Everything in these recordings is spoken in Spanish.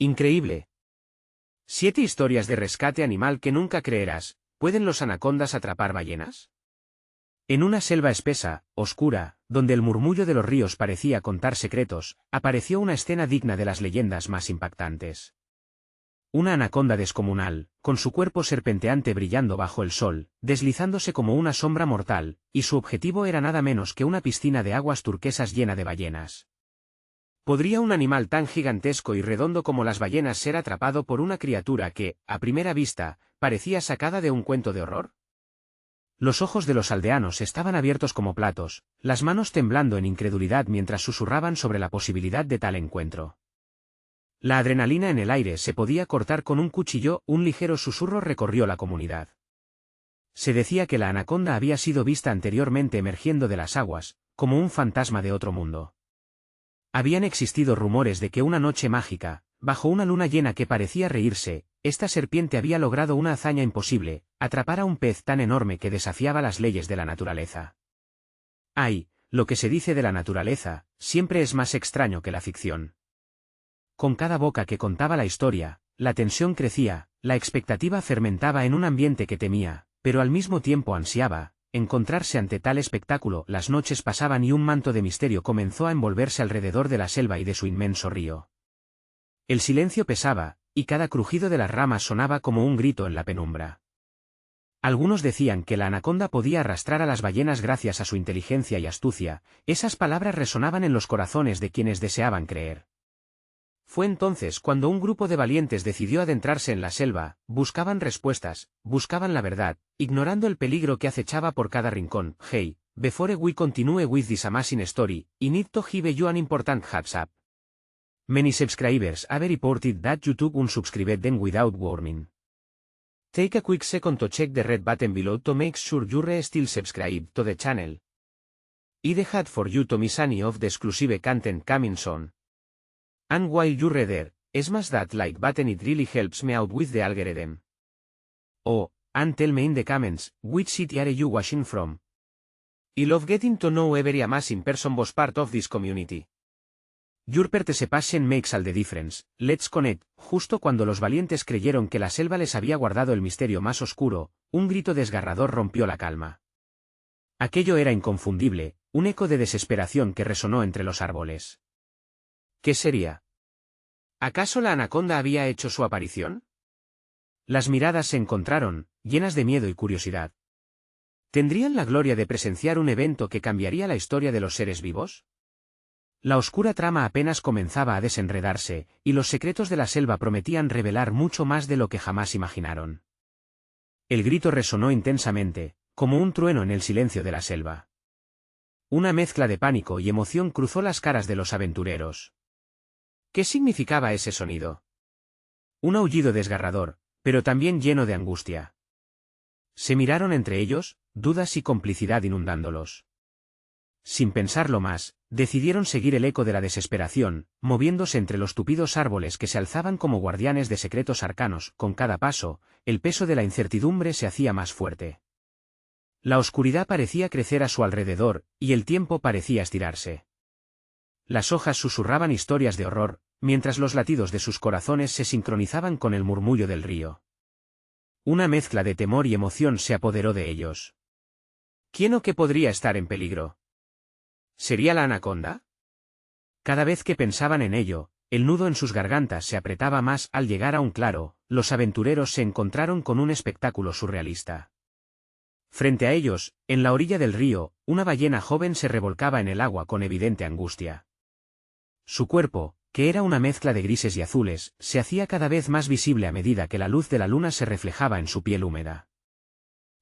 Increíble. 7 historias de rescate animal que nunca creerás. ¿Pueden los anacondas atrapar ballenas? En una selva espesa, oscura, donde el murmullo de los ríos parecía contar secretos, apareció una escena digna de las leyendas más impactantes. Una anaconda descomunal, con su cuerpo serpenteante brillando bajo el sol, deslizándose como una sombra mortal, y su objetivo era nada menos que una piscina de aguas turquesas llena de ballenas. ¿Podría un animal tan gigantesco y redondo como las ballenas ser atrapado por una criatura que, a primera vista, parecía sacada de un cuento de horror? Los ojos de los aldeanos estaban abiertos como platos, las manos temblando en incredulidad mientras susurraban sobre la posibilidad de tal encuentro. La adrenalina en el aire se podía cortar con un cuchillo, un ligero susurro recorrió la comunidad. Se decía que la anaconda había sido vista anteriormente emergiendo de las aguas, como un fantasma de otro mundo. Habían existido rumores de que una noche mágica, bajo una luna llena que parecía reírse, esta serpiente había logrado una hazaña imposible, atrapar a un pez tan enorme que desafiaba las leyes de la naturaleza. Ay, lo que se dice de la naturaleza, siempre es más extraño que la ficción. Con cada boca que contaba la historia, la tensión crecía, la expectativa fermentaba en un ambiente que temía, pero al mismo tiempo ansiaba, encontrarse ante tal espectáculo. Las noches pasaban y un manto de misterio comenzó a envolverse alrededor de la selva y de su inmenso río. El silencio pesaba, y cada crujido de las ramas sonaba como un grito en la penumbra. Algunos decían que la anaconda podía arrastrar a las ballenas gracias a su inteligencia y astucia. Esas palabras resonaban en los corazones de quienes deseaban creer. Fue entonces cuando un grupo de valientes decidió adentrarse en la selva, buscaban respuestas, buscaban la verdad, ignorando el peligro que acechaba por cada rincón. Hey, before we continue with this amazing story, I need to give you an important heads up. Many subscribers have reported that YouTube unsubscribed them without warning. Take a quick second to check the red button below to make sure you're still subscribed to the channel. I'd had for you to miss any of the exclusive content coming soon. And while you're there, smash that like button, it really helps me out with the algorithm. Oh, and tell me in the comments, which city are you watching from? I love getting to know every amazing person was part of this community. Your participation makes all the difference. Let's connect. Justo cuando los valientes creyeron que la selva les había guardado el misterio más oscuro, un grito desgarrador rompió la calma. Aquello era inconfundible, un eco de desesperación que resonó entre los árboles. ¿Qué sería? ¿Acaso la anaconda había hecho su aparición? Las miradas se encontraron, llenas de miedo y curiosidad. ¿Tendrían la gloria de presenciar un evento que cambiaría la historia de los seres vivos? La oscura trama apenas comenzaba a desenredarse, y los secretos de la selva prometían revelar mucho más de lo que jamás imaginaron. El grito resonó intensamente, como un trueno en el silencio de la selva. Una mezcla de pánico y emoción cruzó las caras de los aventureros. ¿Qué significaba ese sonido? Un aullido desgarrador, pero también lleno de angustia. Se miraron entre ellos, dudas y complicidad inundándolos. Sin pensarlo más, decidieron seguir el eco de la desesperación, moviéndose entre los tupidos árboles que se alzaban como guardianes de secretos arcanos. Con cada paso, el peso de la incertidumbre se hacía más fuerte. La oscuridad parecía crecer a su alrededor, y el tiempo parecía estirarse. Las hojas susurraban historias de horror, mientras los latidos de sus corazones se sincronizaban con el murmullo del río. Una mezcla de temor y emoción se apoderó de ellos. ¿Quién o qué podría estar en peligro? ¿Sería la anaconda? Cada vez que pensaban en ello, el nudo en sus gargantas se apretaba más. Al llegar a un claro, los aventureros se encontraron con un espectáculo surrealista. Frente a ellos, en la orilla del río, una ballena joven se revolcaba en el agua con evidente angustia. Su cuerpo, que era una mezcla de grises y azules, se hacía cada vez más visible a medida que la luz de la luna se reflejaba en su piel húmeda.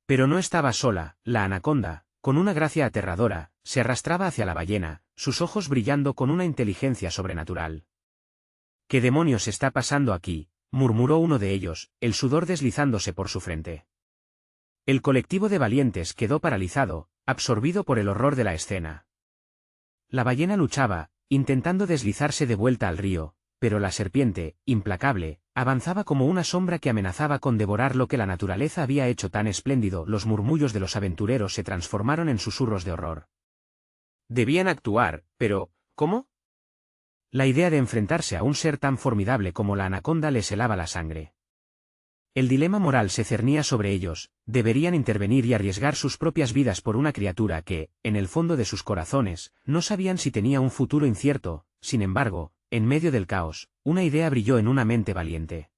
Pero no estaba sola. La anaconda, con una gracia aterradora, se arrastraba hacia la ballena, sus ojos brillando con una inteligencia sobrenatural. ¿Qué demonios está pasando aquí?, murmuró uno de ellos, el sudor deslizándose por su frente. El colectivo de valientes quedó paralizado, absorbido por el horror de la escena. La ballena luchaba, intentando deslizarse de vuelta al río, pero la serpiente, implacable, avanzaba como una sombra que amenazaba con devorar lo que la naturaleza había hecho tan espléndido. Los murmullos de los aventureros se transformaron en susurros de horror. Debían actuar, pero ¿cómo? La idea de enfrentarse a un ser tan formidable como la anaconda les helaba la sangre. El dilema moral se cernía sobre ellos: deberían intervenir y arriesgar sus propias vidas por una criatura que, en el fondo de sus corazones, no sabían si tenía un futuro incierto. Sin embargo, en medio del caos, una idea brilló en una mente valiente.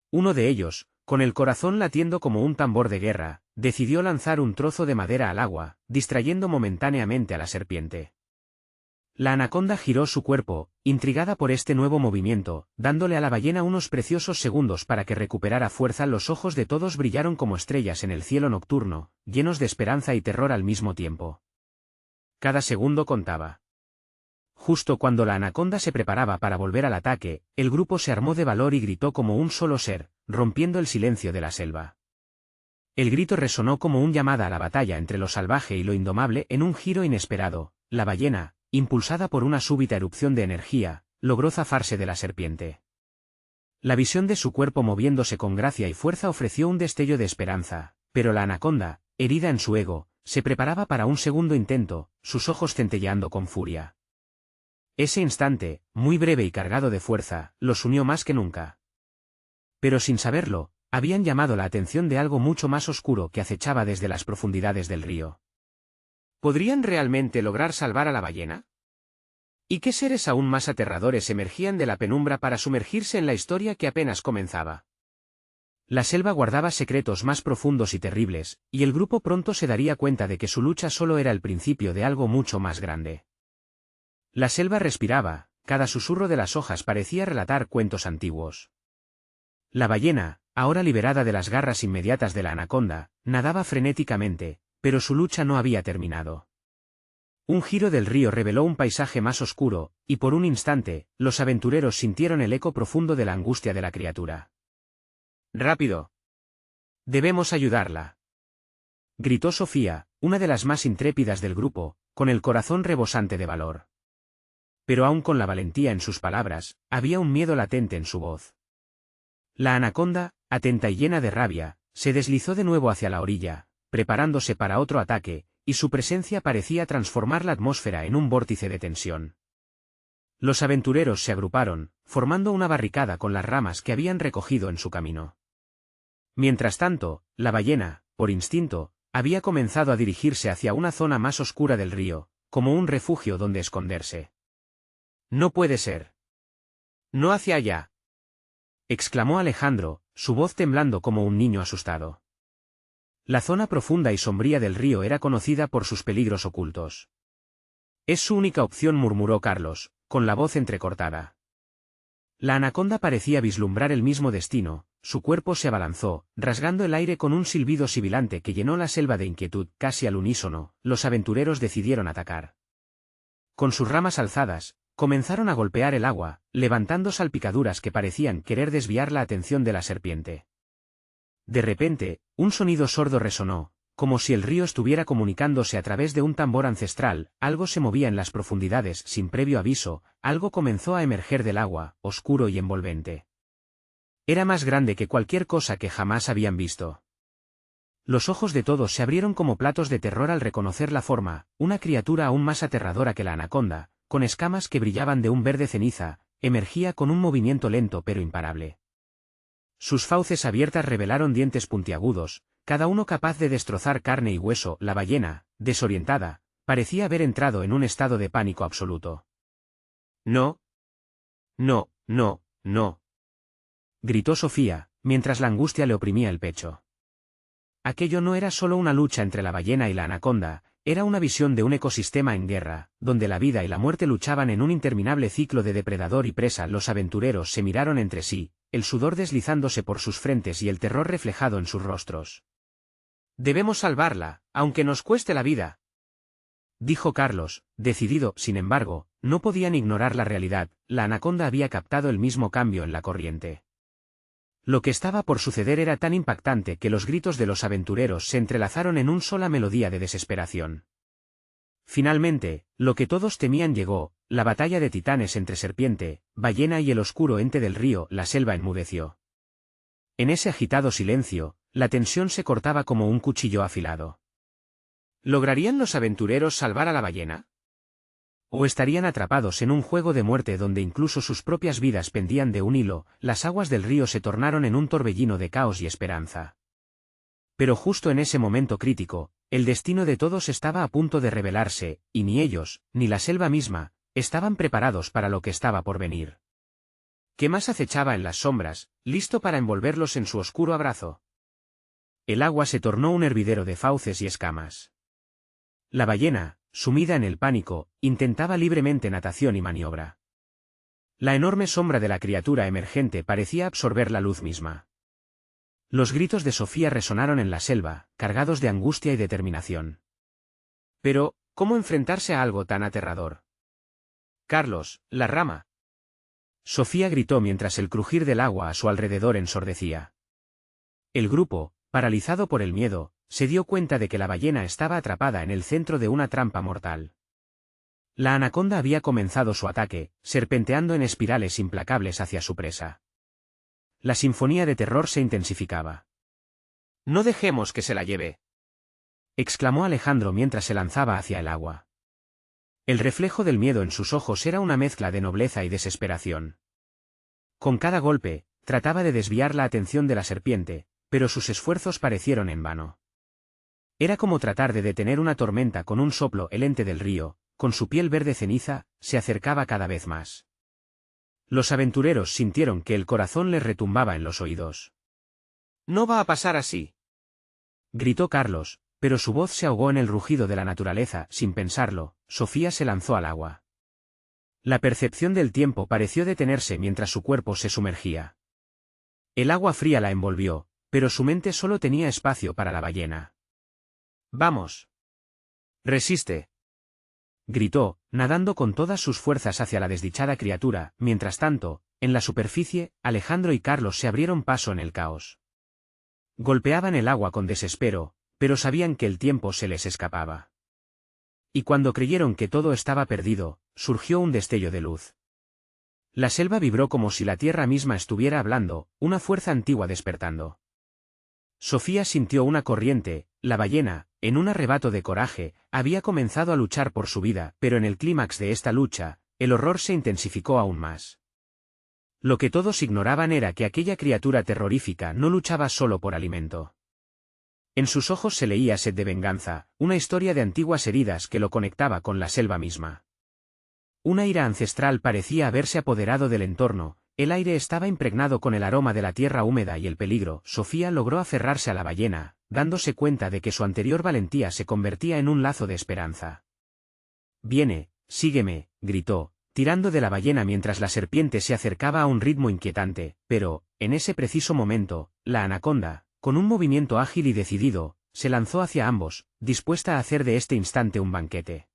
Uno de ellos, con el corazón latiendo como un tambor de guerra, decidió lanzar un trozo de madera al agua, distrayendo momentáneamente a la serpiente. La anaconda giró su cuerpo, intrigada por este nuevo movimiento, dándole a la ballena unos preciosos segundos para que recuperara fuerza. Los ojos de todos brillaron como estrellas en el cielo nocturno, llenos de esperanza y terror al mismo tiempo. Cada segundo contaba. Justo cuando la anaconda se preparaba para volver al ataque, el grupo se armó de valor y gritó como un solo ser, rompiendo el silencio de la selva. El grito resonó como un llamada a la batalla entre lo salvaje y lo indomable. En un giro inesperado, la ballena, impulsada por una súbita erupción de energía, logró zafarse de la serpiente. La visión de su cuerpo moviéndose con gracia y fuerza ofreció un destello de esperanza, pero la anaconda, herida en su ego, se preparaba para un segundo intento, sus ojos centelleando con furia. Ese instante, muy breve y cargado de fuerza, los unió más que nunca. Pero sin saberlo, habían llamado la atención de algo mucho más oscuro que acechaba desde las profundidades del río. ¿Podrían realmente lograr salvar a la ballena? ¿Y qué seres aún más aterradores emergían de la penumbra para sumergirse en la historia que apenas comenzaba? La selva guardaba secretos más profundos y terribles, y el grupo pronto se daría cuenta de que su lucha solo era el principio de algo mucho más grande. La selva respiraba, cada susurro de las hojas parecía relatar cuentos antiguos. La ballena, ahora liberada de las garras inmediatas de la anaconda, nadaba frenéticamente, pero su lucha no había terminado. Un giro del río reveló un paisaje más oscuro, y por un instante, los aventureros sintieron el eco profundo de la angustia de la criatura. ¡Rápido! ¡Debemos ayudarla!, gritó Sofía, una de las más intrépidas del grupo, con el corazón rebosante de valor. Pero aun con la valentía en sus palabras, había un miedo latente en su voz. La anaconda, atenta y llena de rabia, se deslizó de nuevo hacia la orilla, preparándose para otro ataque, y su presencia parecía transformar la atmósfera en un vórtice de tensión. Los aventureros se agruparon, formando una barricada con las ramas que habían recogido en su camino. Mientras tanto, la ballena, por instinto, había comenzado a dirigirse hacia una zona más oscura del río, como un refugio donde esconderse. «No puede ser. No hacia allá», exclamó Alejandro, su voz temblando como un niño asustado. La zona profunda y sombría del río era conocida por sus peligros ocultos. «Es su única opción», murmuró Carlos, con la voz entrecortada. La anaconda parecía vislumbrar el mismo destino, su cuerpo se abalanzó, rasgando el aire con un silbido sibilante que llenó la selva de inquietud. Casi al unísono, los aventureros decidieron atacar. Con sus ramas alzadas, comenzaron a golpear el agua, levantando salpicaduras que parecían querer desviar la atención de la serpiente. De repente, un sonido sordo resonó, como si el río estuviera comunicándose a través de un tambor ancestral. Algo se movía en las profundidades sin previo aviso, algo comenzó a emerger del agua, oscuro y envolvente. Era más grande que cualquier cosa que jamás habían visto. Los ojos de todos se abrieron como platos de terror al reconocer la forma, una criatura aún más aterradora que la anaconda, con escamas que brillaban de un verde ceniza, emergía con un movimiento lento pero imparable. Sus fauces abiertas revelaron dientes puntiagudos, cada uno capaz de destrozar carne y hueso. La ballena, desorientada, parecía haber entrado en un estado de pánico absoluto. «No. No, no, no», gritó Sofía, mientras la angustia le oprimía el pecho. Aquello no era solo una lucha entre la ballena y la anaconda, era una visión de un ecosistema en guerra, donde la vida y la muerte luchaban en un interminable ciclo de depredador y presa. Los aventureros se miraron entre sí, el sudor deslizándose por sus frentes y el terror reflejado en sus rostros. «Debemos salvarla, aunque nos cueste la vida», dijo Carlos, decidido. Sin embargo, no podían ignorar la realidad: la anaconda había captado el mismo cambio en la corriente. Lo que estaba por suceder era tan impactante que los gritos de los aventureros se entrelazaron en una sola melodía de desesperación. Finalmente, lo que todos temían llegó: la batalla de titanes entre serpiente, ballena y el oscuro ente del río. La selva enmudeció. En ese agitado silencio, la tensión se cortaba como un cuchillo afilado. ¿Lograrían los aventureros salvar a la ballena? O estarían atrapados en un juego de muerte donde incluso sus propias vidas pendían de un hilo. Las aguas del río se tornaron en un torbellino de caos y esperanza. Pero justo en ese momento crítico, el destino de todos estaba a punto de revelarse, y ni ellos, ni la selva misma, estaban preparados para lo que estaba por venir. ¿Qué más acechaba en las sombras, listo para envolverlos en su oscuro abrazo? El agua se tornó un hervidero de fauces y escamas. La ballena, sumida en el pánico, intentaba libremente natación y maniobra. La enorme sombra de la criatura emergente parecía absorber la luz misma. Los gritos de Sofía resonaron en la selva, cargados de angustia y determinación. Pero, ¿cómo enfrentarse a algo tan aterrador? Carlos, la rama. Sofía gritó mientras el crujir del agua a su alrededor ensordecía. El grupo, paralizado por el miedo, se dio cuenta de que la ballena estaba atrapada en el centro de una trampa mortal. La anaconda había comenzado su ataque, serpenteando en espirales implacables hacia su presa. La sinfonía de terror se intensificaba. «No dejemos que se la lleve», exclamó Alejandro mientras se lanzaba hacia el agua. El reflejo del miedo en sus ojos era una mezcla de nobleza y desesperación. Con cada golpe, trataba de desviar la atención de la serpiente, pero sus esfuerzos parecieron en vano. Era como tratar de detener una tormenta con un soplo. El ente del río, con su piel verde ceniza, se acercaba cada vez más. Los aventureros sintieron que el corazón les retumbaba en los oídos. «No va a pasar así», gritó Carlos, pero su voz se ahogó en el rugido de la naturaleza. Sin pensarlo, Sofía se lanzó al agua. La percepción del tiempo pareció detenerse mientras su cuerpo se sumergía. El agua fría la envolvió, pero su mente solo tenía espacio para la ballena. «Vamos. Resiste», gritó, nadando con todas sus fuerzas hacia la desdichada criatura. Mientras tanto, en la superficie, Alejandro y Carlos se abrieron paso en el caos. Golpeaban el agua con desespero, pero sabían que el tiempo se les escapaba. Y cuando creyeron que todo estaba perdido, surgió un destello de luz. La selva vibró como si la tierra misma estuviera hablando, una fuerza antigua despertando. Sofía sintió una corriente. La ballena, en un arrebato de coraje, había comenzado a luchar por su vida, pero en el clímax de esta lucha, el horror se intensificó aún más. Lo que todos ignoraban era que aquella criatura terrorífica no luchaba solo por alimento. En sus ojos se leía sed de venganza, una historia de antiguas heridas que lo conectaba con la selva misma. Una ira ancestral parecía haberse apoderado del entorno. El aire estaba impregnado con el aroma de la tierra húmeda y el peligro. Sofía logró aferrarse a la ballena, dándose cuenta de que su anterior valentía se convertía en un lazo de esperanza. «Viene, sígueme», gritó, tirando de la ballena mientras la serpiente se acercaba a un ritmo inquietante, pero, en ese preciso momento, la anaconda, con un movimiento ágil y decidido, se lanzó hacia ambos, dispuesta a hacer de este instante un banquete.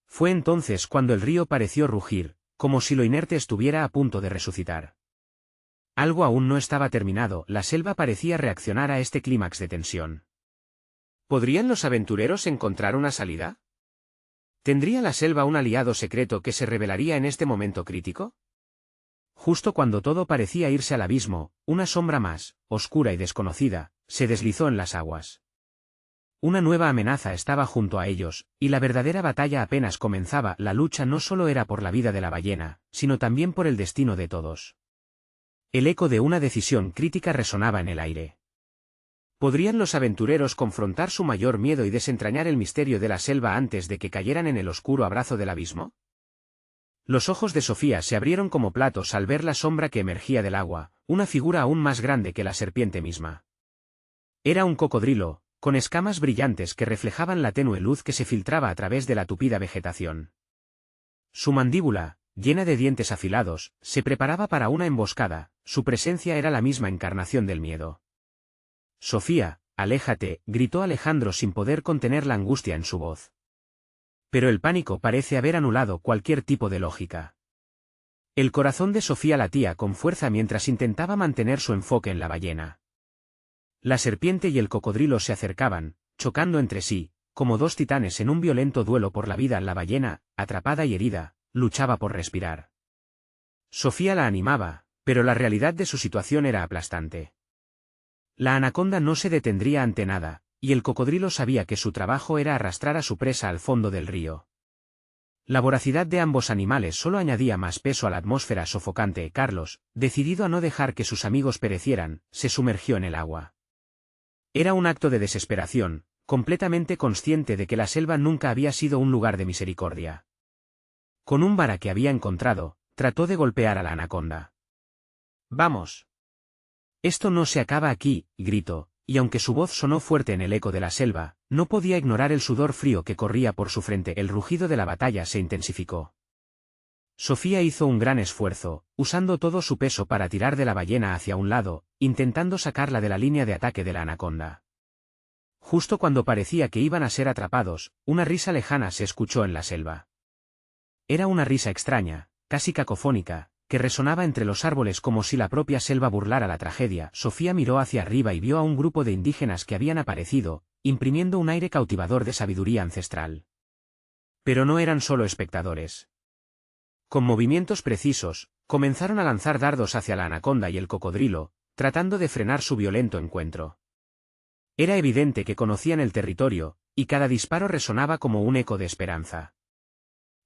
Fue entonces cuando el río pareció rugir, como si lo inerte estuviera a punto de resucitar. Algo aún no estaba terminado. La selva parecía reaccionar a este clímax de tensión. ¿Podrían los aventureros encontrar una salida? ¿Tendría la selva un aliado secreto que se revelaría en este momento crítico? Justo cuando todo parecía irse al abismo, una sombra más, oscura y desconocida, se deslizó en las aguas. Una nueva amenaza estaba junto a ellos, y la verdadera batalla apenas comenzaba. La lucha no solo era por la vida de la ballena, sino también por el destino de todos. El eco de una decisión crítica resonaba en el aire. ¿Podrían los aventureros confrontar su mayor miedo y desentrañar el misterio de la selva antes de que cayeran en el oscuro abrazo del abismo? Los ojos de Sofía se abrieron como platos al ver la sombra que emergía del agua, una figura aún más grande que la serpiente misma. Era un cocodrilo, con escamas brillantes que reflejaban la tenue luz que se filtraba a través de la tupida vegetación. Su mandíbula, llena de dientes afilados, se preparaba para una emboscada. Su presencia era la misma encarnación del miedo. «Sofía, aléjate», gritó Alejandro sin poder contener la angustia en su voz. Pero el pánico parece haber anulado cualquier tipo de lógica. El corazón de Sofía latía con fuerza mientras intentaba mantener su enfoque en la ballena. La serpiente y el cocodrilo se acercaban, chocando entre sí, como dos titanes en un violento duelo por la vida. La ballena, atrapada y herida, luchaba por respirar. Sofía la animaba, pero la realidad de su situación era aplastante. La anaconda no se detendría ante nada, y el cocodrilo sabía que su trabajo era arrastrar a su presa al fondo del río. La voracidad de ambos animales solo añadía más peso a la atmósfera sofocante. Carlos, decidido a no dejar que sus amigos perecieran, se sumergió en el agua. Era un acto de desesperación, completamente consciente de que la selva nunca había sido un lugar de misericordia. Con un vara que había encontrado, trató de golpear a la anaconda. «¡Vamos! Esto no se acaba aquí», gritó, y aunque su voz sonó fuerte en el eco de la selva, no podía ignorar el sudor frío que corría por su frente. El rugido de la batalla se intensificó. Sofía hizo un gran esfuerzo, usando todo su peso para tirar de la ballena hacia un lado, intentando sacarla de la línea de ataque de la anaconda. Justo cuando parecía que iban a ser atrapados, una risa lejana se escuchó en la selva. Era una risa extraña, casi cacofónica, que resonaba entre los árboles como si la propia selva burlara la tragedia. Sofía miró hacia arriba y vio a un grupo de indígenas que habían aparecido, imprimiendo un aire cautivador de sabiduría ancestral. Pero no eran solo espectadores. Con movimientos precisos, comenzaron a lanzar dardos hacia la anaconda y el cocodrilo, tratando de frenar su violento encuentro. Era evidente que conocían el territorio, y cada disparo resonaba como un eco de esperanza.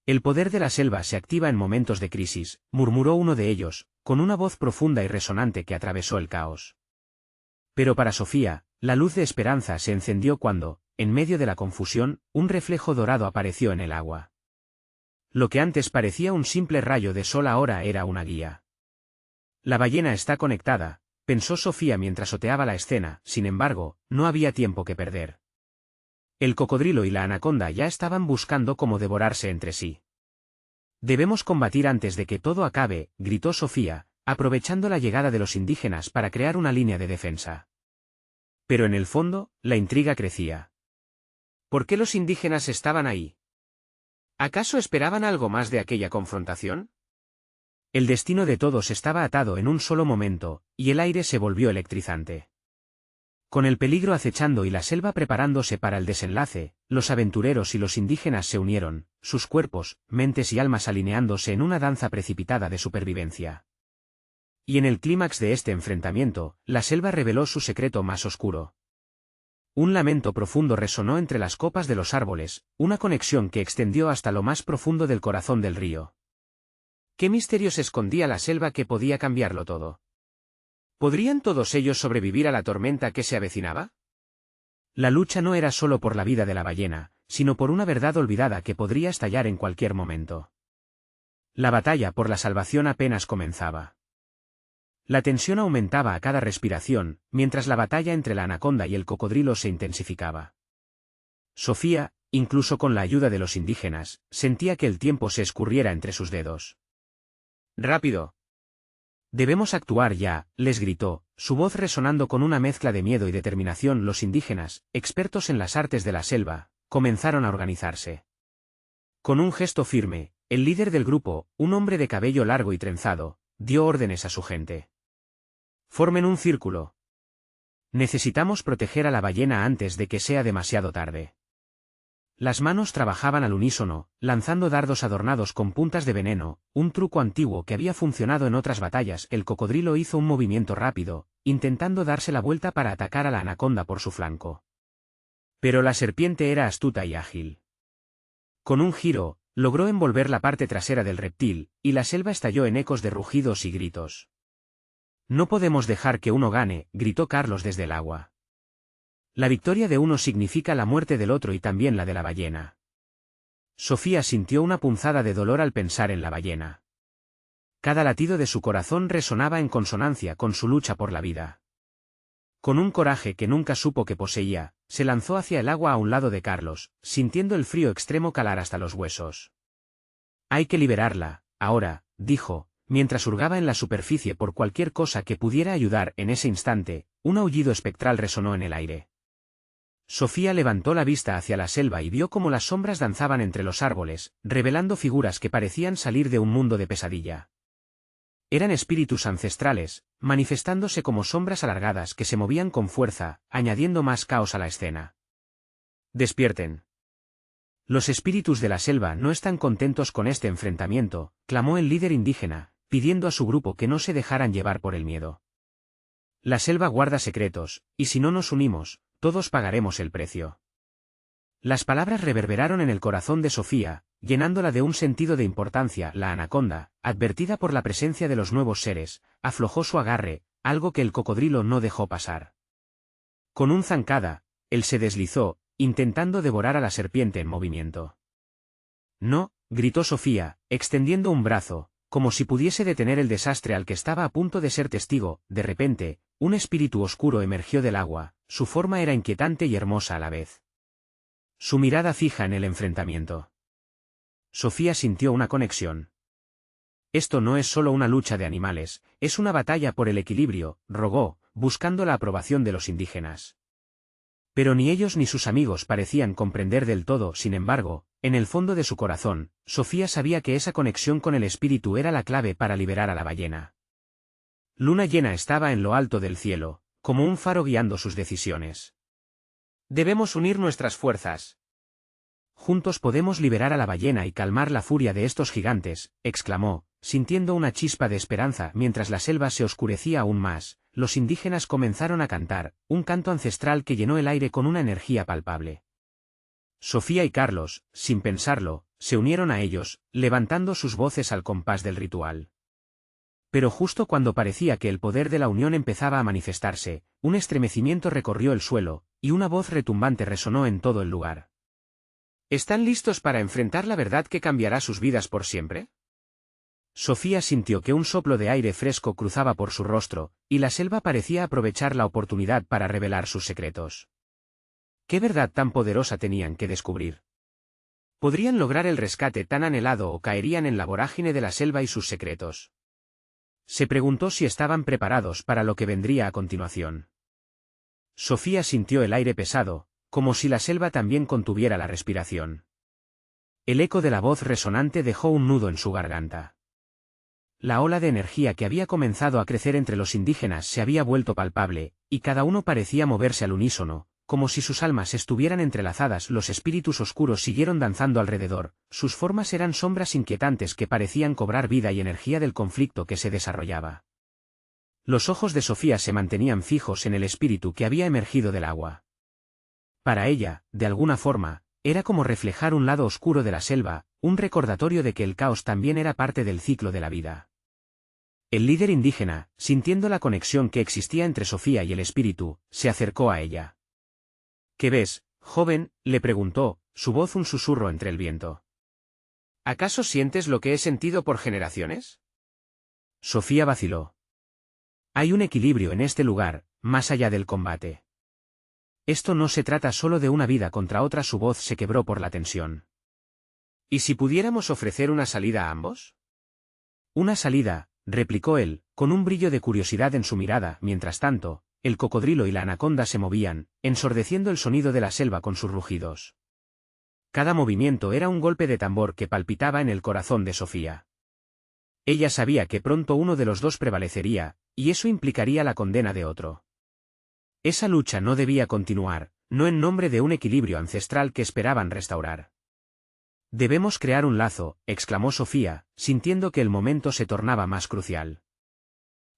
«El poder de la selva se activa en momentos de crisis», murmuró uno de ellos, con una voz profunda y resonante que atravesó el caos. Pero para Sofía, la luz de esperanza se encendió cuando, en medio de la confusión, un reflejo dorado apareció en el agua. Lo que antes parecía un simple rayo de sol ahora era una guía. «La ballena está conectada», pensó Sofía mientras oteaba la escena. Sin embargo, no había tiempo que perder. El cocodrilo y la anaconda ya estaban buscando cómo devorarse entre sí. «Debemos combatir antes de que todo acabe», gritó Sofía, aprovechando la llegada de los indígenas para crear una línea de defensa. Pero en el fondo, la intriga crecía. ¿Por qué los indígenas estaban ahí? ¿Acaso esperaban algo más de aquella confrontación? El destino de todos estaba atado en un solo momento, y el aire se volvió electrizante. Con el peligro acechando y la selva preparándose para el desenlace, los aventureros y los indígenas se unieron, sus cuerpos, mentes y almas alineándose en una danza precipitada de supervivencia. Y en el clímax de este enfrentamiento, la selva reveló su secreto más oscuro. Un lamento profundo resonó entre las copas de los árboles, una conexión que extendió hasta lo más profundo del corazón del río. ¿Qué misterios escondía la selva que podía cambiarlo todo? ¿Podrían todos ellos sobrevivir a la tormenta que se avecinaba? La lucha no era solo por la vida de la ballena, sino por una verdad olvidada que podría estallar en cualquier momento. La batalla por la salvación apenas comenzaba. La tensión aumentaba a cada respiración, mientras la batalla entre la anaconda y el cocodrilo se intensificaba. Sofía, incluso con la ayuda de los indígenas, sentía que el tiempo se escurriera entre sus dedos. «¡Rápido! Debemos actuar ya», les gritó, su voz resonando con una mezcla de miedo y determinación. Los indígenas, expertos en las artes de la selva, comenzaron a organizarse. Con un gesto firme, el líder del grupo, un hombre de cabello largo y trenzado, dio órdenes a su gente. «Formen un círculo. Necesitamos proteger a la ballena antes de que sea demasiado tarde». Las manos trabajaban al unísono, lanzando dardos adornados con puntas de veneno, un truco antiguo que había funcionado en otras batallas. El cocodrilo hizo un movimiento rápido, intentando darse la vuelta para atacar a la anaconda por su flanco. Pero la serpiente era astuta y ágil. Con un giro, logró envolver la parte trasera del reptil, y la selva estalló en ecos de rugidos y gritos. «No podemos dejar que uno gane», gritó Carlos desde el agua. «La victoria de uno significa la muerte del otro y también la de la ballena». Sofía sintió una punzada de dolor al pensar en la ballena. Cada latido de su corazón resonaba en consonancia con su lucha por la vida. Con un coraje que nunca supo que poseía, se lanzó hacia el agua a un lado de Carlos, sintiendo el frío extremo calar hasta los huesos. «Hay que liberarla, ahora», dijo, mientras hurgaba en la superficie por cualquier cosa que pudiera ayudar. En ese instante, un aullido espectral resonó en el aire. Sofía levantó la vista hacia la selva y vio cómo las sombras danzaban entre los árboles, revelando figuras que parecían salir de un mundo de pesadilla. Eran espíritus ancestrales, manifestándose como sombras alargadas que se movían con fuerza, añadiendo más caos a la escena. «Despierten. Los espíritus de la selva no están contentos con este enfrentamiento», clamó el líder indígena, pidiendo a su grupo que no se dejaran llevar por el miedo. «La selva guarda secretos, y si no nos unimos, todos pagaremos el precio». Las palabras reverberaron en el corazón de Sofía, llenándola de un sentido de importancia. La anaconda, advertida por la presencia de los nuevos seres, aflojó su agarre, algo que el cocodrilo no dejó pasar. Con un zancada, él se deslizó, intentando devorar a la serpiente en movimiento. «No», gritó Sofía, extendiendo un brazo, como si pudiese detener el desastre al que estaba a punto de ser testigo. De repente, un espíritu oscuro emergió del agua, su forma era inquietante y hermosa a la vez. Su mirada fija en el enfrentamiento. Sofía sintió una conexión. «Esto no es solo una lucha de animales, es una batalla por el equilibrio», rogó, buscando la aprobación de los indígenas. Pero ni ellos ni sus amigos parecían comprender del todo. Sin embargo, en el fondo de su corazón, Sofía sabía que esa conexión con el espíritu era la clave para liberar a la ballena. Luna llena estaba en lo alto del cielo, como un faro guiando sus decisiones. «Debemos unir nuestras fuerzas. Juntos podemos liberar a la ballena y calmar la furia de estos gigantes», exclamó, sintiendo una chispa de esperanza. Mientras la selva se oscurecía aún más, los indígenas comenzaron a cantar, un canto ancestral que llenó el aire con una energía palpable. Sofía y Carlos, sin pensarlo, se unieron a ellos, levantando sus voces al compás del ritual. Pero justo cuando parecía que el poder de la unión empezaba a manifestarse, un estremecimiento recorrió el suelo, y una voz retumbante resonó en todo el lugar. «¿Están listos para enfrentar la verdad que cambiará sus vidas por siempre?» Sofía sintió que un soplo de aire fresco cruzaba por su rostro, y la selva parecía aprovechar la oportunidad para revelar sus secretos. ¿Qué verdad tan poderosa tenían que descubrir? ¿Podrían lograr el rescate tan anhelado o caerían en la vorágine de la selva y sus secretos? Se preguntó si estaban preparados para lo que vendría a continuación. Sofía sintió el aire pesado, como si la selva también contuviera la respiración. El eco de la voz resonante dejó un nudo en su garganta. La ola de energía que había comenzado a crecer entre los indígenas se había vuelto palpable, y cada uno parecía moverse al unísono, como si sus almas estuvieran entrelazadas. Los espíritus oscuros siguieron danzando alrededor, sus formas eran sombras inquietantes que parecían cobrar vida y energía del conflicto que se desarrollaba. Los ojos de Sofía se mantenían fijos en el espíritu que había emergido del agua. Para ella, de alguna forma, era como reflejar un lado oscuro de la selva, un recordatorio de que el caos también era parte del ciclo de la vida. El líder indígena, sintiendo la conexión que existía entre Sofía y el espíritu, se acercó a ella. «¿Qué ves, joven?», le preguntó, su voz un susurro entre el viento. «¿Acaso sientes lo que he sentido por generaciones?». Sofía vaciló. «Hay un equilibrio en este lugar, más allá del combate. Esto no se trata solo de una vida contra otra». Su voz se quebró por la tensión. «¿Y si pudiéramos ofrecer una salida a ambos?». «Una salida», replicó él, con un brillo de curiosidad en su mirada. Mientras tanto, el cocodrilo y la anaconda se movían, ensordeciendo el sonido de la selva con sus rugidos. Cada movimiento era un golpe de tambor que palpitaba en el corazón de Sofía. Ella sabía que pronto uno de los dos prevalecería, y eso implicaría la condena de otro. Esa lucha no debía continuar, no en nombre de un equilibrio ancestral que esperaban restaurar. «Debemos crear un lazo», exclamó Sofía, sintiendo que el momento se tornaba más crucial.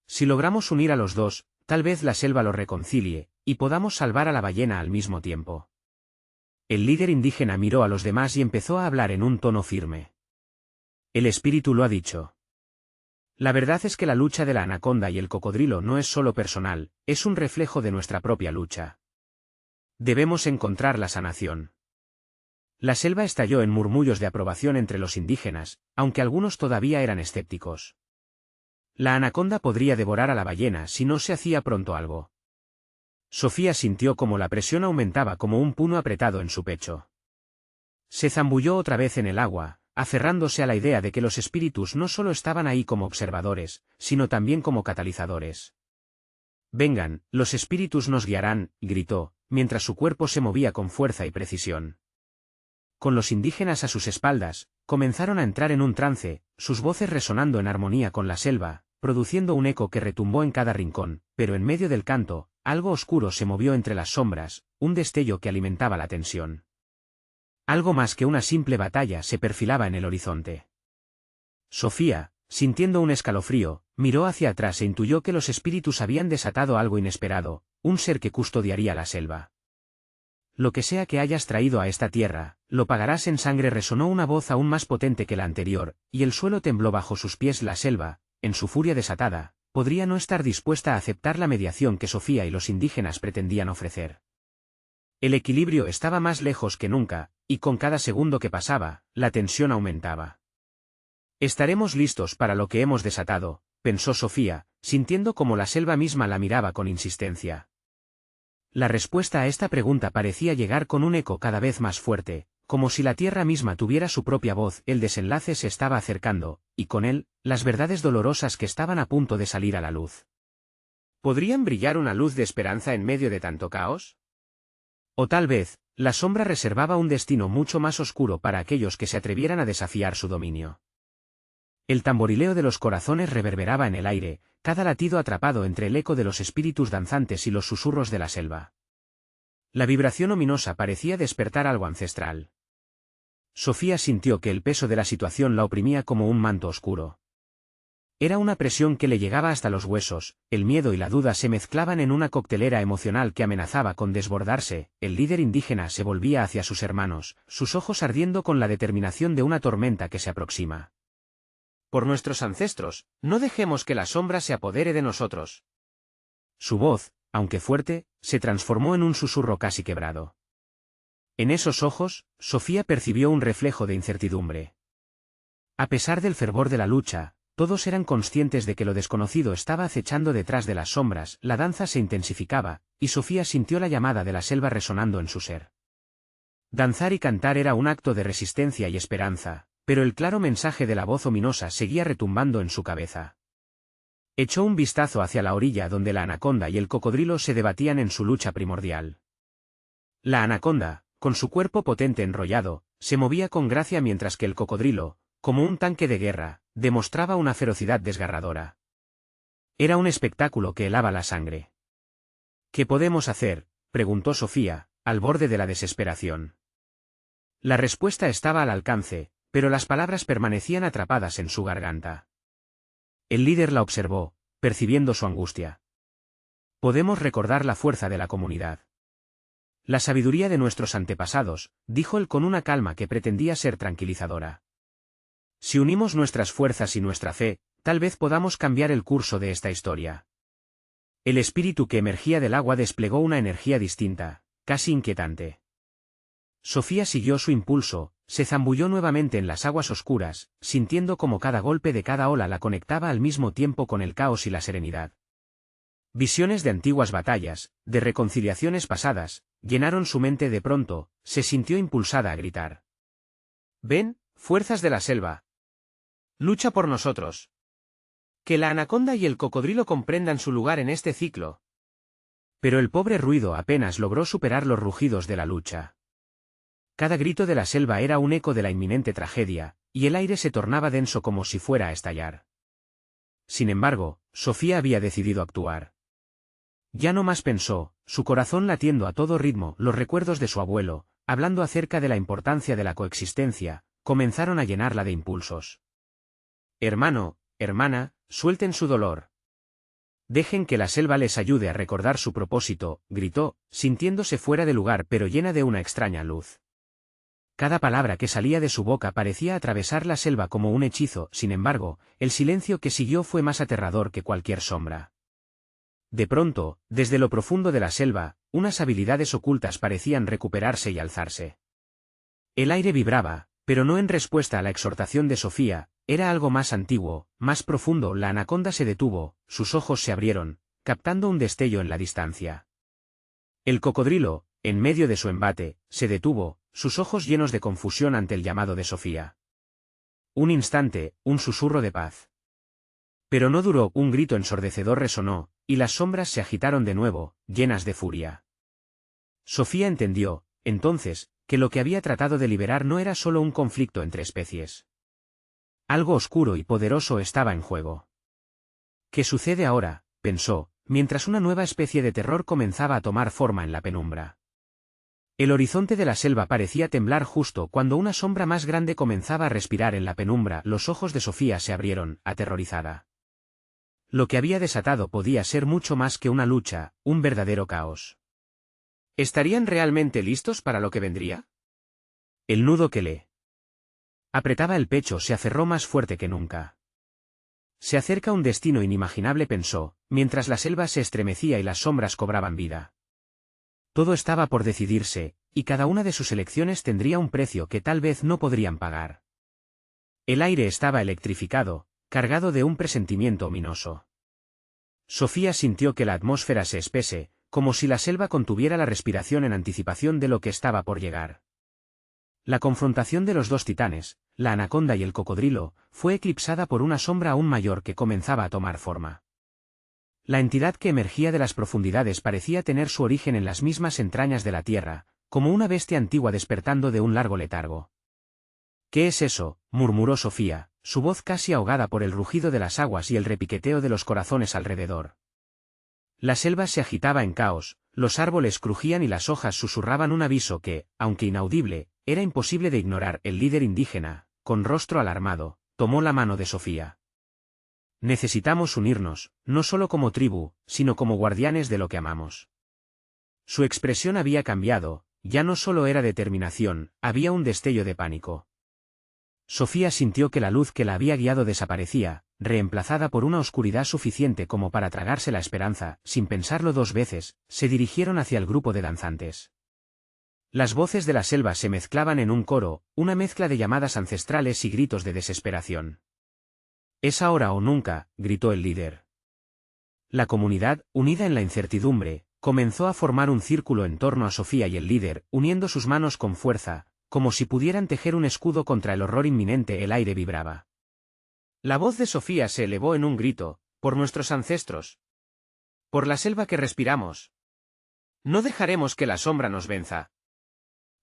«Si logramos unir a los dos, tal vez la selva los reconcilie, y podamos salvar a la ballena al mismo tiempo». El líder indígena miró a los demás y empezó a hablar en un tono firme. «El espíritu lo ha dicho. La verdad es que la lucha de la anaconda y el cocodrilo no es solo personal, es un reflejo de nuestra propia lucha. Debemos encontrar la sanación». La selva estalló en murmullos de aprobación entre los indígenas, aunque algunos todavía eran escépticos. La anaconda podría devorar a la ballena si no se hacía pronto algo. Sofía sintió como la presión aumentaba como un puño apretado en su pecho. Se zambulló otra vez en el agua, aferrándose a la idea de que los espíritus no solo estaban ahí como observadores, sino también como catalizadores. «Vengan, los espíritus nos guiarán», gritó, mientras su cuerpo se movía con fuerza y precisión. Con los indígenas a sus espaldas, comenzaron a entrar en un trance, sus voces resonando en armonía con la selva, produciendo un eco que retumbó en cada rincón, pero en medio del canto, algo oscuro se movió entre las sombras, un destello que alimentaba la tensión. Algo más que una simple batalla se perfilaba en el horizonte. Sofía, sintiendo un escalofrío, miró hacia atrás e intuyó que los espíritus habían desatado algo inesperado, un ser que custodiaría la selva. «Lo que sea que hayas traído a esta tierra», lo pagarás en sangre. Resonó una voz aún más potente que la anterior, y el suelo tembló bajo sus pies. La selva, en su furia desatada, podría no estar dispuesta a aceptar la mediación que Sofía y los indígenas pretendían ofrecer. El equilibrio estaba más lejos que nunca, y con cada segundo que pasaba, la tensión aumentaba. Estaremos listos para lo que hemos desatado, pensó Sofía, sintiendo como la selva misma la miraba con insistencia. La respuesta a esta pregunta parecía llegar con un eco cada vez más fuerte, como si la tierra misma tuviera su propia voz. El desenlace se estaba acercando, y con él, las verdades dolorosas que estaban a punto de salir a la luz. ¿Podrían brillar una luz de esperanza en medio de tanto caos? O tal vez, la sombra reservaba un destino mucho más oscuro para aquellos que se atrevieran a desafiar su dominio. El tamborileo de los corazones reverberaba en el aire, cada latido atrapado entre el eco de los espíritus danzantes y los susurros de la selva. La vibración ominosa parecía despertar algo ancestral. Sofía sintió que el peso de la situación la oprimía como un manto oscuro. Era una presión que le llegaba hasta los huesos, el miedo y la duda se mezclaban en una coctelera emocional que amenazaba con desbordarse. El líder indígena se volvía hacia sus hermanos, sus ojos ardiendo con la determinación de una tormenta que se aproxima. Por nuestros ancestros, no dejemos que la sombra se apodere de nosotros. Su voz, aunque fuerte, se transformó en un susurro casi quebrado. En esos ojos, Sofía percibió un reflejo de incertidumbre. A pesar del fervor de la lucha, todos eran conscientes de que lo desconocido estaba acechando detrás de las sombras. La danza se intensificaba, y Sofía sintió la llamada de la selva resonando en su ser. Danzar y cantar era un acto de resistencia y esperanza, pero el claro mensaje de la voz ominosa seguía retumbando en su cabeza. Echó un vistazo hacia la orilla donde la anaconda y el cocodrilo se debatían en su lucha primordial. La anaconda, con su cuerpo potente enrollado, se movía con gracia mientras que el cocodrilo, como un tanque de guerra, demostraba una ferocidad desgarradora. Era un espectáculo que helaba la sangre. ¿Qué podemos hacer?, preguntó Sofía, al borde de la desesperación. La respuesta estaba al alcance, pero las palabras permanecían atrapadas en su garganta. El líder la observó, percibiendo su angustia. Podemos recordar la fuerza de la comunidad. La sabiduría de nuestros antepasados, dijo él con una calma que pretendía ser tranquilizadora. Si unimos nuestras fuerzas y nuestra fe, tal vez podamos cambiar el curso de esta historia. El espíritu que emergía del agua desplegó una energía distinta, casi inquietante. Sofía siguió su impulso, se zambulló nuevamente en las aguas oscuras, sintiendo como cada golpe de cada ola la conectaba al mismo tiempo con el caos y la serenidad. Visiones de antiguas batallas, de reconciliaciones pasadas, llenaron su mente. De pronto, se sintió impulsada a gritar. «Ven, fuerzas de la selva. Lucha por nosotros. Que la anaconda y el cocodrilo comprendan su lugar en este ciclo». Pero el pobre ruido apenas logró superar los rugidos de la lucha. Cada grito de la selva era un eco de la inminente tragedia, y el aire se tornaba denso como si fuera a estallar. Sin embargo, Sofía había decidido actuar. Ya no más pensó, su corazón latiendo a todo ritmo. Los recuerdos de su abuelo, hablando acerca de la importancia de la coexistencia, comenzaron a llenarla de impulsos. Hermano, hermana, suelten su dolor. Dejen que la selva les ayude a recordar su propósito, gritó, sintiéndose fuera de lugar pero llena de una extraña luz. Cada palabra que salía de su boca parecía atravesar la selva como un hechizo. Sin embargo, el silencio que siguió fue más aterrador que cualquier sombra. De pronto, desde lo profundo de la selva, unas habilidades ocultas parecían recuperarse y alzarse. El aire vibraba, pero no en respuesta a la exhortación de Sofía, era algo más antiguo, más profundo. La anaconda se detuvo, sus ojos se abrieron, captando un destello en la distancia. El cocodrilo, en medio de su embate, se detuvo, sus ojos llenos de confusión ante el llamado de Sofía. Un instante, un susurro de paz. Pero no duró. Un grito ensordecedor resonó, y las sombras se agitaron de nuevo, llenas de furia. Sofía entendió, entonces, que lo que había tratado de liberar no era solo un conflicto entre especies. Algo oscuro y poderoso estaba en juego. ¿Qué sucede ahora?, pensó, mientras una nueva especie de terror comenzaba a tomar forma en la penumbra. El horizonte de la selva parecía temblar justo cuando una sombra más grande comenzaba a respirar en la penumbra. Los ojos de Sofía se abrieron, aterrorizada. Lo que había desatado podía ser mucho más que una lucha, un verdadero caos. ¿Estarían realmente listos para lo que vendría? El nudo que le apretaba el pecho se aferró más fuerte que nunca. Se acerca un destino inimaginable, pensó, mientras la selva se estremecía y las sombras cobraban vida. Todo estaba por decidirse, y cada una de sus elecciones tendría un precio que tal vez no podrían pagar. El aire estaba electrificado, cargado de un presentimiento ominoso. Sofía sintió que la atmósfera se espese, como si la selva contuviera la respiración en anticipación de lo que estaba por llegar. La confrontación de los dos titanes, la anaconda y el cocodrilo, fue eclipsada por una sombra aún mayor que comenzaba a tomar forma. La entidad que emergía de las profundidades parecía tener su origen en las mismas entrañas de la tierra, como una bestia antigua despertando de un largo letargo. «¿Qué es eso?», murmuró Sofía, su voz casi ahogada por el rugido de las aguas y el repiqueteo de los corazones alrededor. La selva se agitaba en caos, los árboles crujían y las hojas susurraban un aviso que, aunque inaudible, era imposible de ignorar. El líder indígena, con rostro alarmado, tomó la mano de Sofía. «Necesitamos unirnos, no solo como tribu, sino como guardianes de lo que amamos». Su expresión había cambiado, ya no solo era determinación, había un destello de pánico. Sofía sintió que la luz que la había guiado desaparecía, reemplazada por una oscuridad suficiente como para tragarse la esperanza. Sin pensarlo dos veces, se dirigieron hacia el grupo de danzantes. Las voces de la selva se mezclaban en un coro, una mezcla de llamadas ancestrales y gritos de desesperación. «Es ahora o nunca», gritó el líder. La comunidad, unida en la incertidumbre, comenzó a formar un círculo en torno a Sofía y el líder, uniendo sus manos con fuerza, como si pudieran tejer un escudo contra el horror inminente. El aire vibraba. La voz de Sofía se elevó en un grito: «Por nuestros ancestros. Por la selva que respiramos. No dejaremos que la sombra nos venza».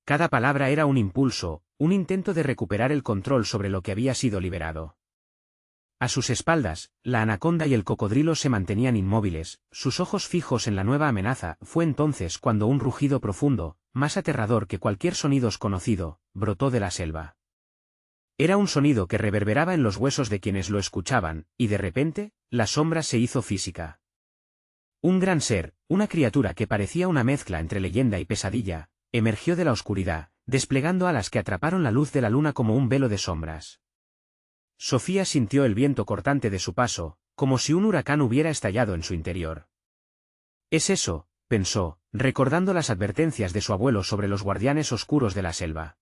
Cada palabra era un impulso, un intento de recuperar el control sobre lo que había sido liberado. A sus espaldas, la anaconda y el cocodrilo se mantenían inmóviles, sus ojos fijos en la nueva amenaza. Fue entonces cuando un rugido profundo, más aterrador que cualquier sonido conocido, brotó de la selva. Era un sonido que reverberaba en los huesos de quienes lo escuchaban, y de repente, la sombra se hizo física. Un gran ser, una criatura que parecía una mezcla entre leyenda y pesadilla, emergió de la oscuridad, desplegando alas que atraparon la luz de la luna como un velo de sombras. Sofía sintió el viento cortante de su paso, como si un huracán hubiera estallado en su interior. «Es eso», pensó, recordando las advertencias de su abuelo sobre los guardianes oscuros de la selva.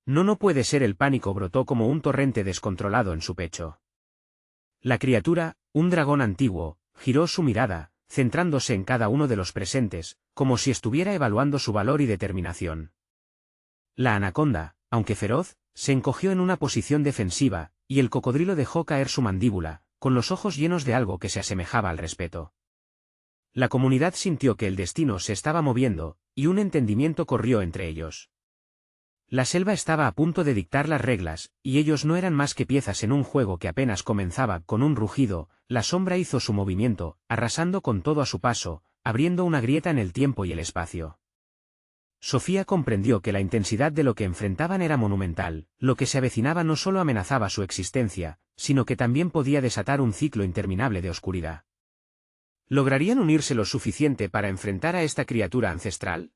No puede ser. El pánico brotó como un torrente descontrolado en su pecho. La criatura, un dragón antiguo, giró su mirada, centrándose en cada uno de los presentes, como si estuviera evaluando su valor y determinación. La anaconda, aunque feroz, se encogió en una posición defensiva, y el cocodrilo dejó caer su mandíbula, con los ojos llenos de algo que se asemejaba al respeto. La comunidad sintió que el destino se estaba moviendo, y un entendimiento corrió entre ellos. La selva estaba a punto de dictar las reglas, y ellos no eran más que piezas en un juego que apenas comenzaba. Con un rugido, la sombra hizo su movimiento, arrasando con todo a su paso, abriendo una grieta en el tiempo y el espacio. Sofía comprendió que la intensidad de lo que enfrentaban era monumental. Lo que se avecinaba no solo amenazaba su existencia, sino que también podía desatar un ciclo interminable de oscuridad. ¿Lograrían unirse lo suficiente para enfrentar a esta criatura ancestral?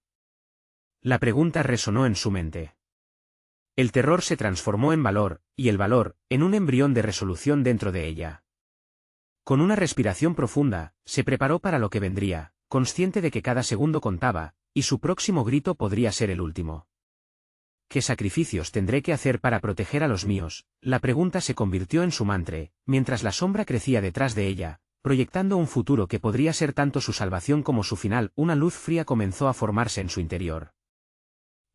La pregunta resonó en su mente. El terror se transformó en valor, y el valor, en un embrión de resolución dentro de ella. Con una respiración profunda, se preparó para lo que vendría, consciente de que cada segundo contaba, y su próximo grito podría ser el último. ¿Qué sacrificios tendré que hacer para proteger a los míos? La pregunta se convirtió en su mantra, mientras la sombra crecía detrás de ella, proyectando un futuro que podría ser tanto su salvación como su final. Una luz fría comenzó a formarse en su interior.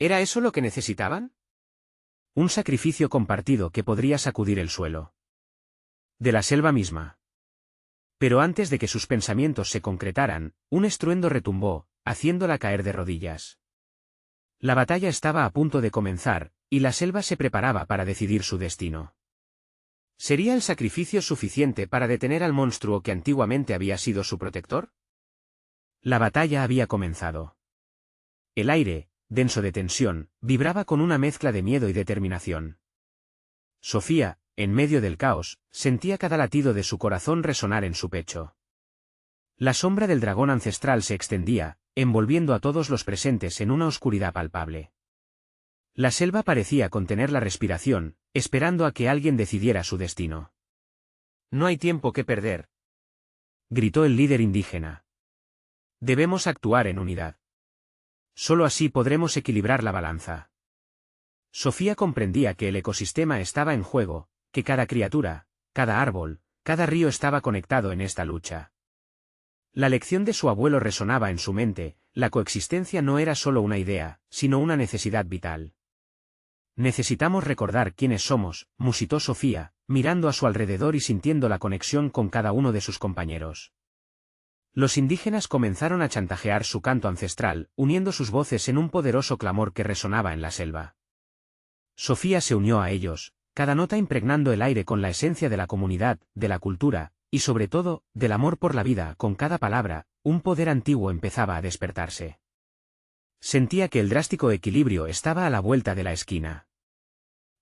¿Era eso lo que necesitaban? Un sacrificio compartido que podría sacudir el suelo de la selva misma. Pero antes de que sus pensamientos se concretaran, un estruendo retumbó, haciéndola caer de rodillas. La batalla estaba a punto de comenzar, y la selva se preparaba para decidir su destino. ¿Sería el sacrificio suficiente para detener al monstruo que antiguamente había sido su protector? La batalla había comenzado. El aire, denso de tensión, vibraba con una mezcla de miedo y determinación. Sofía, en medio del caos, sentía cada latido de su corazón resonar en su pecho. La sombra del dragón ancestral se extendía, envolviendo a todos los presentes en una oscuridad palpable. La selva parecía contener la respiración, esperando a que alguien decidiera su destino. No hay tiempo que perder, gritó el líder indígena. Debemos actuar en unidad. Solo así podremos equilibrar la balanza. Sofía comprendía que el ecosistema estaba en juego, que cada criatura, cada árbol, cada río estaba conectado en esta lucha. La lección de su abuelo resonaba en su mente, la coexistencia no era solo una idea, sino una necesidad vital. Necesitamos recordar quiénes somos, musitó Sofía, mirando a su alrededor y sintiendo la conexión con cada uno de sus compañeros. Los indígenas comenzaron a chantajear su canto ancestral, uniendo sus voces en un poderoso clamor que resonaba en la selva. Sofía se unió a ellos, cada nota impregnando el aire con la esencia de la comunidad, de la cultura, y sobre todo, del amor por la vida. Con cada palabra, un poder antiguo empezaba a despertarse. Sentía que el drástico equilibrio estaba a la vuelta de la esquina.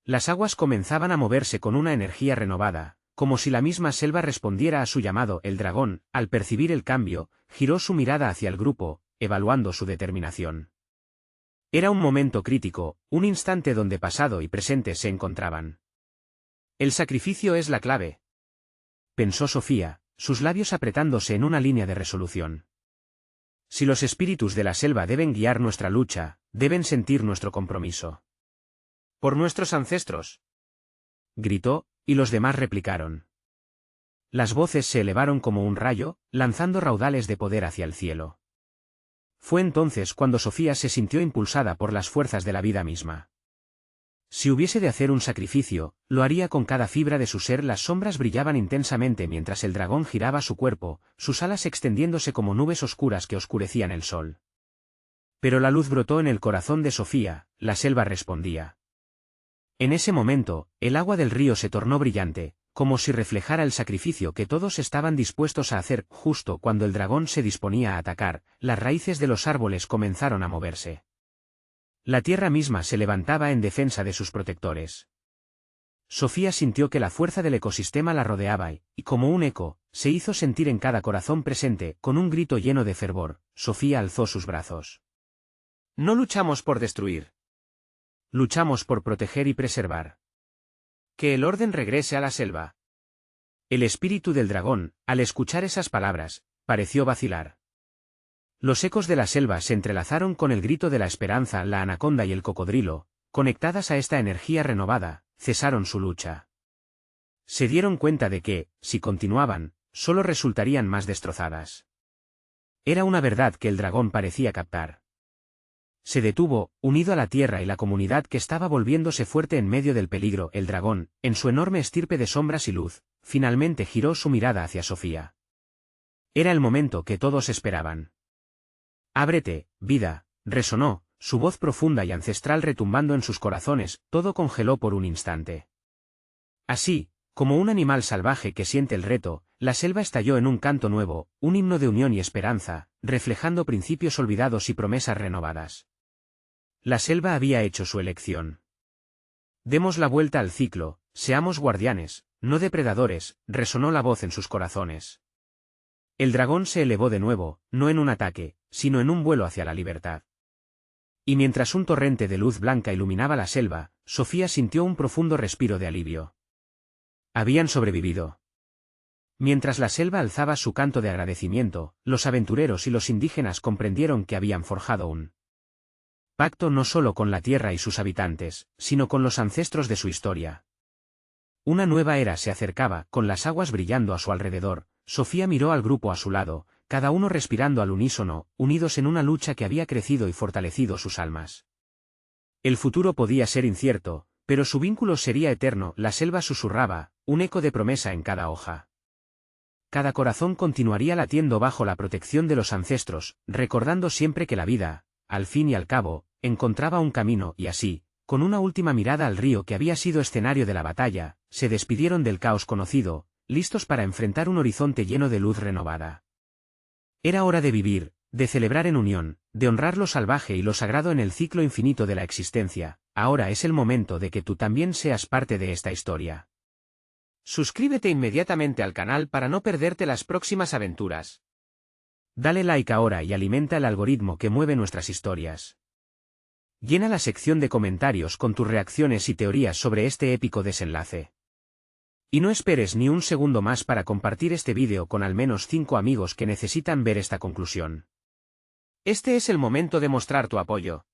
Las aguas comenzaban a moverse con una energía renovada, como si la misma selva respondiera a su llamado. El dragón, al percibir el cambio, giró su mirada hacia el grupo, evaluando su determinación. Era un momento crítico, un instante donde pasado y presente se encontraban. El sacrificio es la clave, pensó Sofía, sus labios apretándose en una línea de resolución. Si los espíritus de la selva deben guiar nuestra lucha, deben sentir nuestro compromiso. Por nuestros ancestros, gritó, y los demás replicaron. Las voces se elevaron como un rayo, lanzando raudales de poder hacia el cielo. Fue entonces cuando Sofía se sintió impulsada por las fuerzas de la vida misma. Si hubiese de hacer un sacrificio, lo haría con cada fibra de su ser. Las sombras brillaban intensamente mientras el dragón giraba su cuerpo, sus alas extendiéndose como nubes oscuras que oscurecían el sol. Pero la luz brotó en el corazón de Sofía, la selva respondía. En ese momento, el agua del río se tornó brillante, como si reflejara el sacrificio que todos estaban dispuestos a hacer. Justo cuando el dragón se disponía a atacar, las raíces de los árboles comenzaron a moverse. La tierra misma se levantaba en defensa de sus protectores. Sofía sintió que la fuerza del ecosistema la rodeaba y, como un eco, se hizo sentir en cada corazón presente. Con un grito lleno de fervor, Sofía alzó sus brazos. No luchamos por destruir. Luchamos por proteger y preservar. Que el orden regrese a la selva. El espíritu del dragón, al escuchar esas palabras, pareció vacilar. Los ecos de la selva se entrelazaron con el grito de la esperanza. La anaconda y el cocodrilo, conectadas a esta energía renovada, cesaron su lucha. Se dieron cuenta de que, si continuaban, solo resultarían más destrozadas. Era una verdad que el dragón parecía captar. Se detuvo, unido a la tierra y la comunidad que estaba volviéndose fuerte en medio del peligro. El dragón, en su enorme estirpe de sombras y luz, finalmente giró su mirada hacia Sofía. Era el momento que todos esperaban. Ábrete, vida, resonó, su voz profunda y ancestral retumbando en sus corazones. Todo congeló por un instante. Así, como un animal salvaje que siente el reto, la selva estalló en un canto nuevo, un himno de unión y esperanza, reflejando principios olvidados y promesas renovadas. La selva había hecho su elección. Demos la vuelta al ciclo, seamos guardianes, no depredadores, resonó la voz en sus corazones. El dragón se elevó de nuevo, no en un ataque, sino en un vuelo hacia la libertad. Y mientras un torrente de luz blanca iluminaba la selva, Sofía sintió un profundo respiro de alivio. Habían sobrevivido. Mientras la selva alzaba su canto de agradecimiento, los aventureros y los indígenas comprendieron que habían forjado un pacto no solo con la tierra y sus habitantes, sino con los ancestros de su historia. Una nueva era se acercaba, con las aguas brillando a su alrededor. Sofía miró al grupo a su lado, cada uno respirando al unísono, unidos en una lucha que había crecido y fortalecido sus almas. El futuro podía ser incierto, pero su vínculo sería eterno. La selva susurraba, un eco de promesa en cada hoja. Cada corazón continuaría latiendo bajo la protección de los ancestros, recordando siempre que la vida, al fin y al cabo, encontraba un camino. Y así, con una última mirada al río que había sido escenario de la batalla, se despidieron del caos conocido, listos para enfrentar un horizonte lleno de luz renovada. Era hora de vivir, de celebrar en unión, de honrar lo salvaje y lo sagrado en el ciclo infinito de la existencia. Ahora es el momento de que tú también seas parte de esta historia. Suscríbete inmediatamente al canal para no perderte las próximas aventuras. Dale like ahora y alimenta el algoritmo que mueve nuestras historias. Llena la sección de comentarios con tus reacciones y teorías sobre este épico desenlace. Y no esperes ni un segundo más para compartir este vídeo con al menos 5 amigos que necesitan ver esta conclusión. Este es el momento de mostrar tu apoyo.